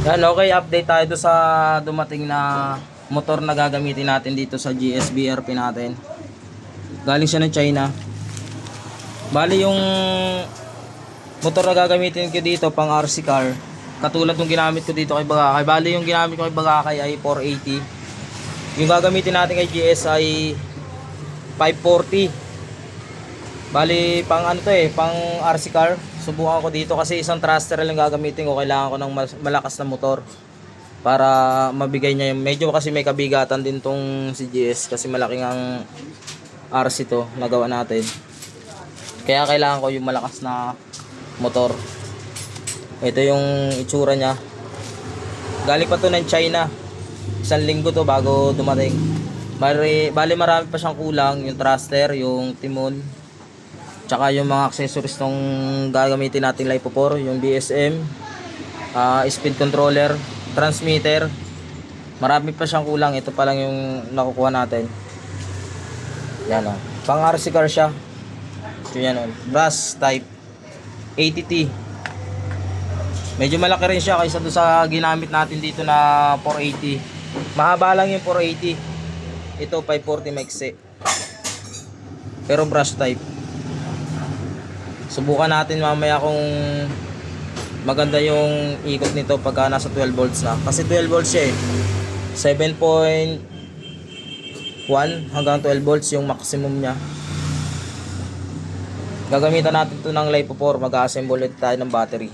Yan, okay, update tayo doon sa dumating na motor na gagamitin natin dito sa GSBRP natin. Galing siya ng China. Bali yung motor na gagamitin ko dito pang RC car, katulad ng ginamit ko dito kay Bagakay. Bali yung ginamit ko kay Bagakay ay 480. Yung gagamitin natin kay GS ay 540. Bali pang ano to pang RC car. Subukan ko dito kasi isang thruster lang gagamitin ko. Kailangan ko ng malakas na motor para mabigay niya yung, medyo kasi may kabigatan din tong si GS kasi malaking ang RC to nagawa natin. Kaya kailangan ko yung malakas na motor. Ito yung itsura niya. Galing pa to ng China. Isang linggo to bago dumating. Bali marami pa siyang kulang, yung thruster, yung timon, tsaka yung mga accessories nung gagamitin natin LiPo4, yung BSM, speed controller, transmitter. Marami pa siyang kulang. Ito pa lang yung nakukuha natin. Yan o. Pang RC car siya. Ito yan o. Brass type 80T. Medyo malaki rin siya kaysa doon sa ginamit natin dito na 480. Mahaba lang yung 480. Ito 540 maiksi. Pero brush type. Subukan natin mamaya kung maganda yung ikot nito pagka nasa 12 volts na. Kasi 12 volts siya 7.1 hanggang 12 volts yung maximum niya. Gagamitan natin ito ng LiPo4. Mag-assemble tayo ng battery.